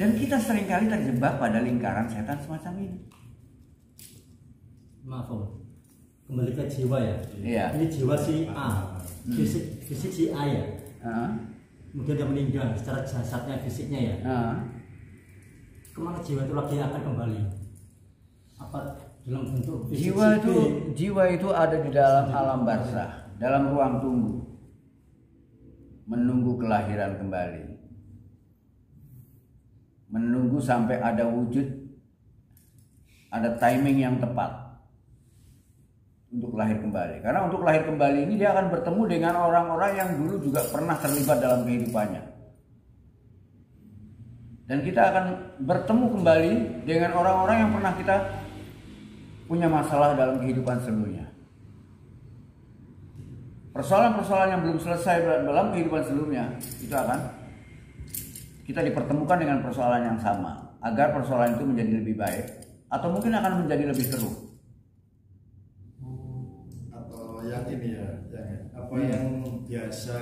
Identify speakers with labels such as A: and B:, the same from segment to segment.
A: Dan kita seringkali terjebak pada lingkaran setan semacam ini.
B: Maaf Om, kembali ke jiwa ya.
A: Iya.
B: Ini jiwa si A, fisik si A ya. Kemudian dia meninggal secara jasadnya, fisiknya ya. Kemana jiwa itu lagi akan kembali? Apa dalam bentuk fisik?
A: Jiwa itu ada di dalam alam barzah, dalam ruang tunggu, menunggu kelahiran kembali, menunggu sampai ada wujud, ada timing yang tepat untuk lahir kembali. Karena untuk lahir kembali ini dia akan bertemu dengan orang-orang yang dulu juga pernah terlibat dalam kehidupannya. Dan kita akan bertemu kembali dengan orang-orang yang pernah kita punya masalah dalam kehidupan sebelumnya. Persoalan-persoalan yang belum selesai dalam kehidupan sebelumnya, itu akan kita dipertemukan dengan persoalan yang sama, agar persoalan itu menjadi lebih baik atau mungkin akan menjadi lebih keruh.
C: Atau yang ini ya, yang biasa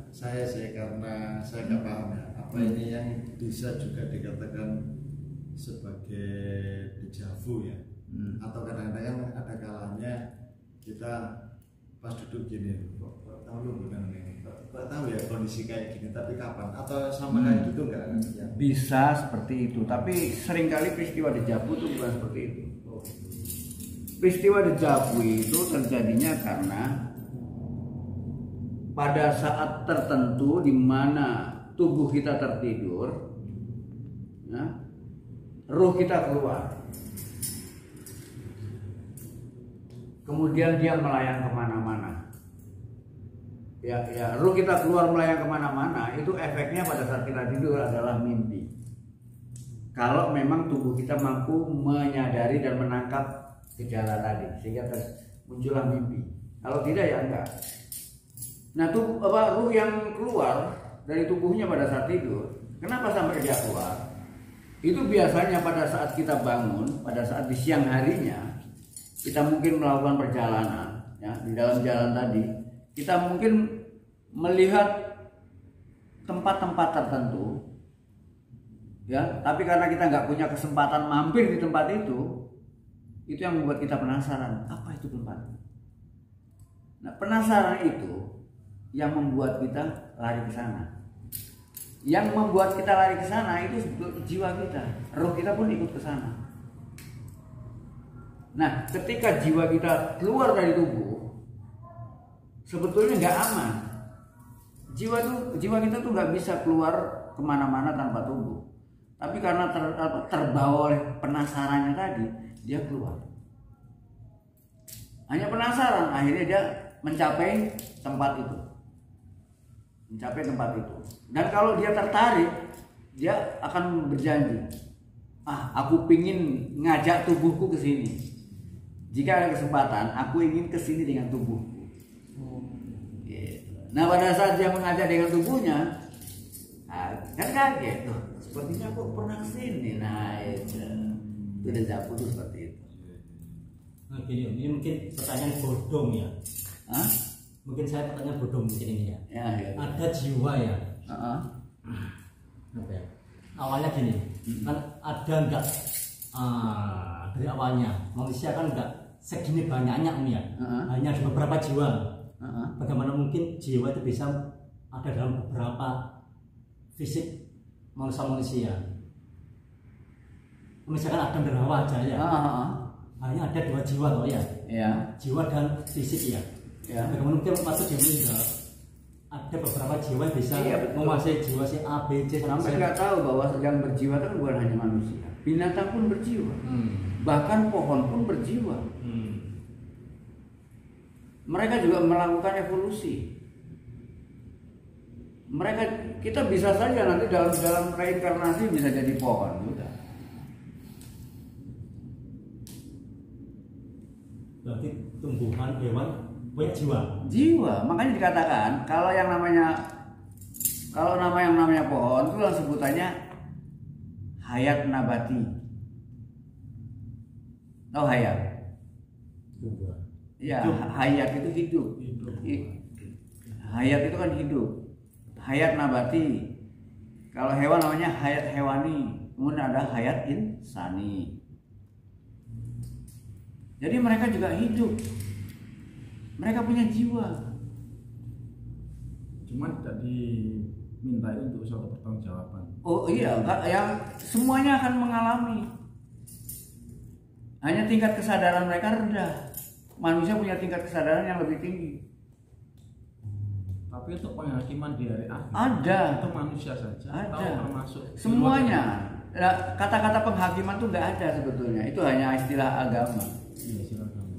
C: saya sih, karena saya nggak paham ya, apa ini yang bisa juga dikatakan sebagai dejavu ya, atau kadang-kadang ada kalanya kita pas duduk gini, kok tahu lu bukan ini, kok tahu ya kondisi kayak gini, tapi kapan, atau sama kayak gitu nggak? Ya.
A: Bisa seperti itu, tapi seringkali peristiwa dejavu itu bukan seperti itu. Peristiwa dejavu itu terjadinya karena pada saat tertentu di mana tubuh kita tertidur, ya, ruh kita keluar, kemudian dia melayang kemana-mana. Ya, ruh kita keluar melayang kemana-mana, itu efeknya pada saat kita tidur adalah mimpi. Kalau memang tubuh kita mampu menyadari dan menangkap gejala tadi, sehingga muncullah mimpi. Kalau tidak ya enggak. Nah, ruh yang keluar dari tubuhnya pada saat tidur, kenapa sampai dia keluar? Itu biasanya pada saat kita bangun, pada saat di siang harinya, kita mungkin melakukan perjalanan, ya, di dalam jalan tadi, kita mungkin melihat tempat-tempat tertentu, ya, tapi karena kita nggak punya kesempatan mampir di tempat itu yang membuat kita penasaran, apa itu tempat? Nah, penasaran itu yang membuat kita lari ke sana. Yang membuat kita lari ke sana itu jiwa kita, roh kita pun ikut ke sana. Nah, ketika jiwa kita keluar dari tubuh, sebetulnya nggak aman. Jiwa kita tuh nggak bisa keluar kemana-mana tanpa tubuh. Tapi karena terbawa oleh penasarannya tadi, dia keluar. Hanya penasaran, akhirnya dia mencapai tempat itu. Dan kalau dia tertarik, dia akan berjanji, aku pingin ngajak tubuhku ke sini. Jika ada kesempatan, aku ingin ke sini dengan tubuhku. Nah, pada saat dia mengajak dengan tubuhnya, kan kaget tuh, sepertinya aku pernah ke sini. Nah, itu dejavu tuh seperti itu.
B: Nah, gini, ini mungkin pertanyaan bodong ya. Mungkin saya pertanyaan bodong mungkin ini ya. Ya. Ada jiwa ya. Apa ya? Awalnya gini, kan ada enggak dari awalnya manusia kan enggak segini banyaknya ya. Hanya ada beberapa jiwa. Bagaimana mungkin jiwa itu bisa ada dalam beberapa fisik manusia? Misalkan Adam dan Hawa aja ya. Hanya ada 2 jiwa loh ya. Jiwa dan fisik ya. Bagaimana mungkin masuk jiwa meninggal, ada beberapa jiwa yang bisa menguasai jiwa si A, B, C
A: sampai nggak tahu bahwa yang berjiwa itu bukan hanya manusia, binatang pun berjiwa, bahkan pohon pun berjiwa. Mereka juga melakukan evolusi. Kita bisa saja nanti dalam reinkarnasi bisa jadi pohon juga.
B: Berarti tumbuhan, hewan punya jiwa.
A: Makanya dikatakan kalau yang namanya pohon itu sebutannya hayat nabati. Tahu hayat? Ya, hayat itu hidup. Hayat itu kan hidup. Hayat nabati. Kalau hewan namanya hayat hewani, kemudian ada hayat insani. Jadi mereka juga hidup, mereka punya jiwa.
C: Cuman tidak dimintai untuk suatu pertanggungjawaban.
A: Oh iya, yang semuanya akan mengalami. Hanya tingkat kesadaran mereka rendah. Manusia punya tingkat kesadaran yang lebih tinggi.
C: Tapi untuk penghakiman di hari akhir
A: ada.
C: Itu manusia saja.
A: Ada.
C: Atau termasuk
A: semuanya. Kata-kata penghakiman itu nggak ada sebetulnya. Itu hanya istilah agama.
C: Iya, istilah agama.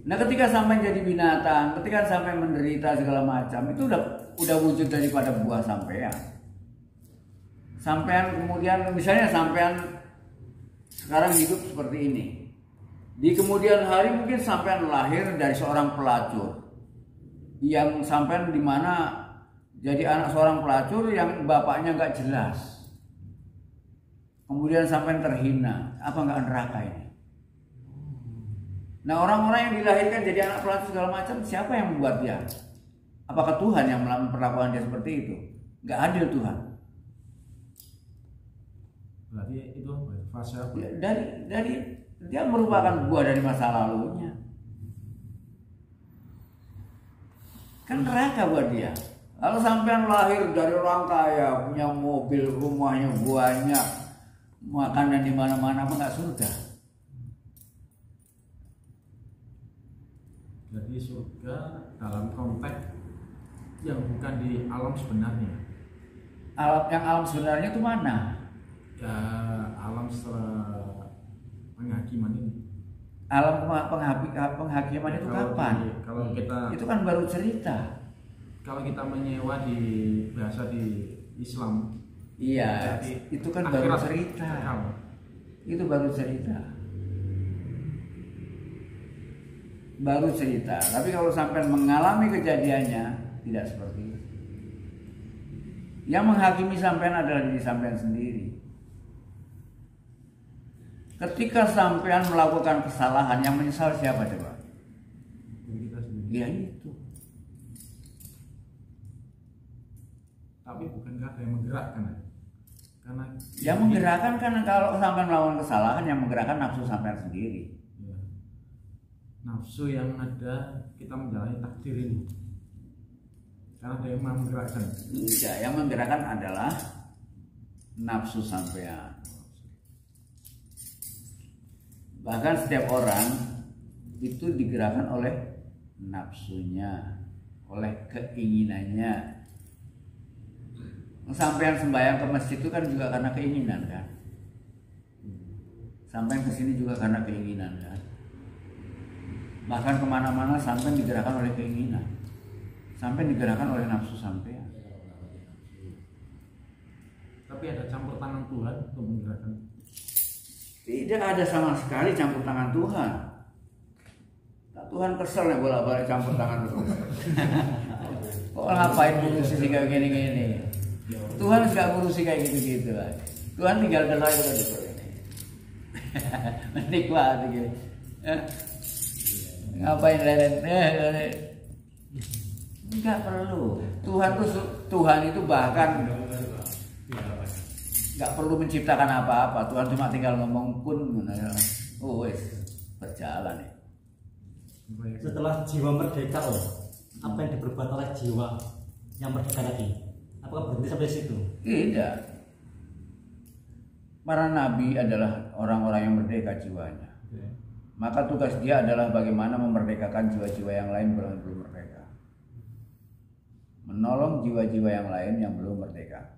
A: Nah, ketika sampai jadi binatang, ketika sampai menderita segala macam, itu udah wujud daripada buah sampean. Sampean kemudian misalnya sampean sekarang hidup seperti ini. Di kemudian hari mungkin sampean lahir dari seorang pelacur yang sampean di mana jadi anak seorang pelacur yang bapaknya nggak jelas. Kemudian sampean terhina, apa nggak neraka ini? Nah, orang-orang yang dilahirkan jadi anak pelacur segala macam, siapa yang membuat dia? Apakah Tuhan yang memperlakukan dia seperti itu? Nggak adil Tuhan.
C: Berarti itu fase apa?
A: Ya, dari dia merupakan buah dari masa lalunya. Kan neraka buat dia. Kalau sampean lahir dari orang kaya, punya mobil, rumahnya banyak, makanan di mana-mana, apa nggak surga?
C: Jadi surga dalam konteks yang bukan di alam sebenarnya.
A: Alam sebenarnya itu mana?
C: Ya, alam setelah penghakiman ini.
A: Alam penghakiman itu kapan?
C: Kalau kita
A: itu kan baru cerita.
C: Kalau kita menyewa di bahasa di Islam,
A: iya, itu kan baru cerita. Itu baru cerita. Baru cerita. Tapi kalau sampai mengalami kejadiannya tidak seperti itu. Yang menghakimi sampean adalah diri sampean sendiri. Ketika sampean melakukan kesalahan, yang menyesal siapa coba?
C: kita sendiri.
A: Ya itu.
C: Tapi bukankah ada yang menggerakkan? Karena
A: yang menggerakkan kan kalau sampean melakukan kesalahan, yang menggerakkan nafsu sampean sendiri.
C: Ya. Nafsu yang ada kita menjalani takdir ini. Karena ada yang menggerakkan.
A: Tidak, yang menggerakkan adalah nafsu sampean. Bahkan setiap orang itu digerakkan oleh nafsunya, oleh keinginannya. Sampean sembahyang ke masjid itu kan juga karena keinginan kan. Sampean ke sini juga karena keinginan kan. Bahkan kemana-mana sampean digerakkan oleh keinginan. Sampean digerakkan oleh nafsu sampean.
C: Tapi ada campur tangan Tuhan untuk menggerakkan.
A: Tidak ada sama sekali campur tangan Tuhan. Nah, Tuhan kesel ya bolak-balik campur tangan terus. Kok ngapain ngurusi kayak gini-gini? Tuhan nggak ngurusi kayak gitu-gitu lah. Tuhan tinggal kesel itu kan seperti ini. Menikmati gitu. Ngapain leren? Enggak perlu. Tuhan itu bahkan nggak perlu menciptakan apa-apa. Tuhan cuma tinggal ngomong kun, wes berjalan ya.
B: Setelah jiwa merdeka, apa yang diperbuat oleh jiwa yang merdeka tadi? Apakah berhenti sampai situ?
A: Tidak. Para nabi adalah orang-orang yang merdeka jiwanya. Maka tugas dia adalah bagaimana memerdekakan jiwa-jiwa yang lain belum merdeka. Menolong jiwa-jiwa yang lain yang belum merdeka.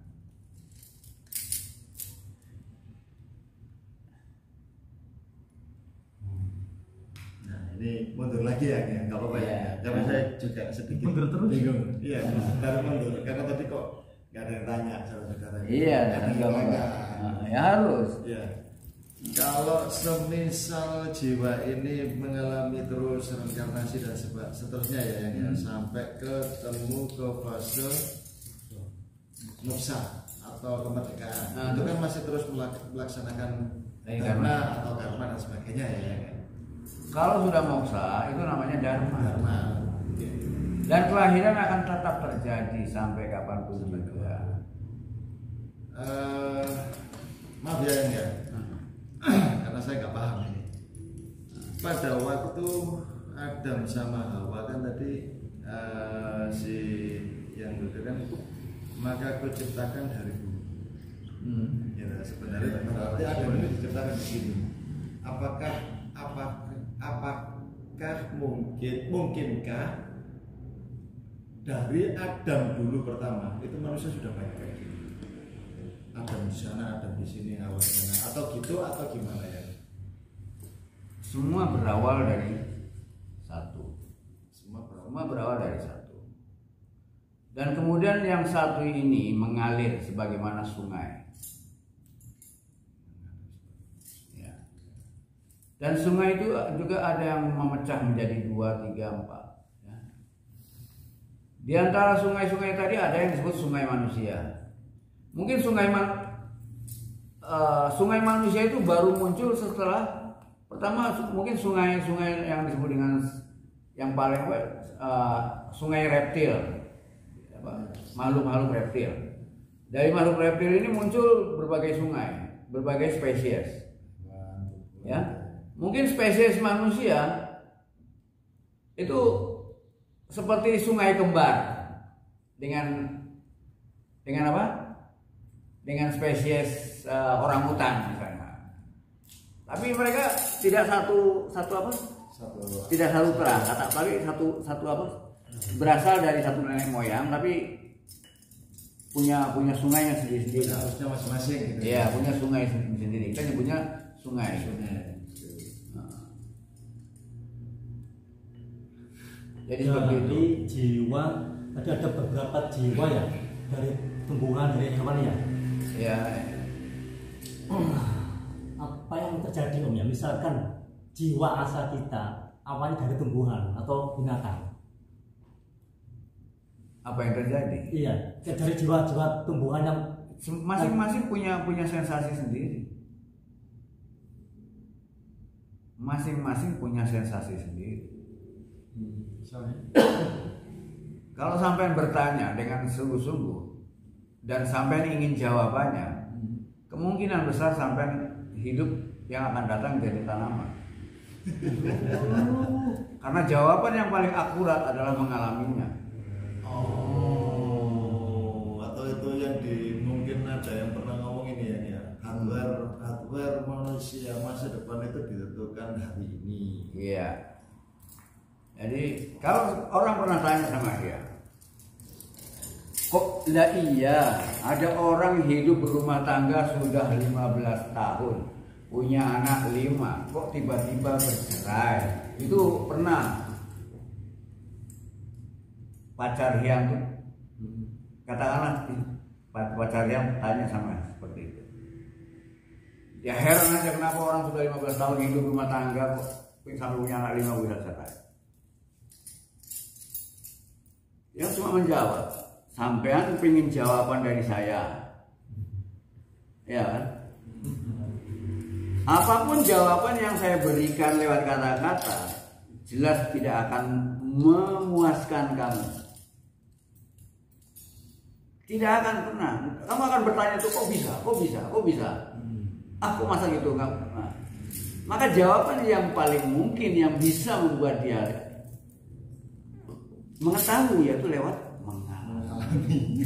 C: Ini mundur lagi ya, nggak apa-apa ya. Karena saya juga sedikit
B: mundur terus.
C: bingung. Iya, baru mundur. Karena tadi kok nggak ada yang tanya sama saudara.
A: Iya, ya harus.
C: Iya. Kalau semisal jiwa ini mengalami terus reinkarnasi dan seterusnya ya, sampai ketemu ke fase moksa atau kemerdekaan, itu kan masih terus melaksanakan dharma atau karma dan sebagainya ya.
A: Kalau sudah moksa itu namanya dharma.
C: Okay.
A: Dan kelahiran akan tetap terjadi sampai kapanpun juga.
C: maaf ya yang ya, karena saya nggak paham ini. Pada waktu Adam sama Hawa kan tadi si yang kan, maka aku ciptakan dari bumi. Ya, sebenarnya berarti Adam itu diciptakan di sini. Apakah mungkinkah dari Adam dulu pertama itu manusia sudah banyak kayak gini? Adam di sana, Adam di sini, Hawa di sana, atau gitu atau gimana ya?
A: Semua berawal dari satu. Semua berawal dari satu. Dan kemudian yang satu ini mengalir sebagaimana sungai. Ya. Dan sungai itu juga ada yang memecah menjadi 2, 3, 4. Ya. Di antara sungai-sungai tadi ada yang disebut sungai manusia. Mungkin sungai manusia itu baru muncul setelah pertama mungkin sungai-sungai yang disebut dengan yang paling sungai reptil, makhluk-makhluk reptil. Dari makhluk reptil ini muncul berbagai sungai, berbagai spesies. Ya, mungkin spesies manusia itu seperti sungai kembar dengan apa? Dengan spesies orangutan misalnya. Tapi mereka tidak satu apa? Tidak satu terang, tapi satu apa? Berasal dari satu nenek moyang, tapi punya sungainya sendiri-sendiri.
C: Harusnya masing-masing gitu.
A: Iya, punya sungai sendiri. Kita nyebutnya sungai. Jadi seperti itu.
B: Jiwa, ada beberapa jiwa ya dari tumbuhan, dari hewan ya.
A: Ya.
B: Apa yang terjadi Om ya? Misalkan jiwa asa kita awalnya dari tumbuhan atau binatang.
A: Apa yang terjadi?
B: Iya, dari jiwa-jiwa tumbuhan yang
A: masing-masing punya sensasi sendiri. Masing-masing punya sensasi sendiri. Kalau sampai bertanya dengan sungguh-sungguh dan sampai ingin jawabannya, kemungkinan besar sampai hidup yang akan datang jadi tanaman. Karena jawaban yang paling akurat adalah mengalaminya.
C: Atau itu yang mungkin ada yang pernah ngomong ini ya, hardware manusia masa depan itu ditentukan hari ini.
A: Iya. Jadi kalau orang pernah tanya sama dia, kok lah iya ada orang hidup berumah tangga sudah 15 tahun, punya anak 5, kok tiba-tiba bercerai? Itu pernah pacar Hyang tuh, katakanlah pacar Hyang tanya sama seperti itu. Ya heran aja kenapa orang sudah 15 tahun hidup rumah tangga kok sampai punya anak 5 bisa cerai. Dia cuma menjawab, sampean pengen jawaban dari saya, ya kan? Apapun jawaban yang saya berikan lewat kata-kata, jelas tidak akan memuaskan kamu. Tidak akan pernah. Kamu akan bertanya tuh kok bisa? Aku masa gitu kamu. Nah, maka jawaban yang paling mungkin yang bisa membuat dia mengetahui yaitu lewat mengalami.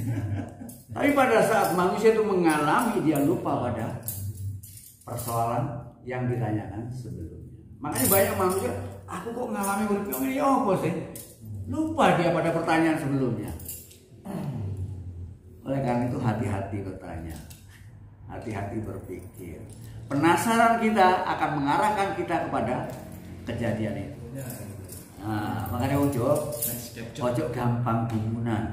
A: Tapi pada saat manusia itu mengalami, dia lupa pada persoalan yang ditanyakan sebelumnya. Makanya banyak manusia, aku kok ngalami urip ini apa sih? Lupa dia pada pertanyaan sebelumnya. Oleh karena itu hati-hati bertanya, hati-hati berpikir. Penasaran kita akan mengarahkan kita kepada kejadian itu. Nah, makanya ojo gampang bangunan.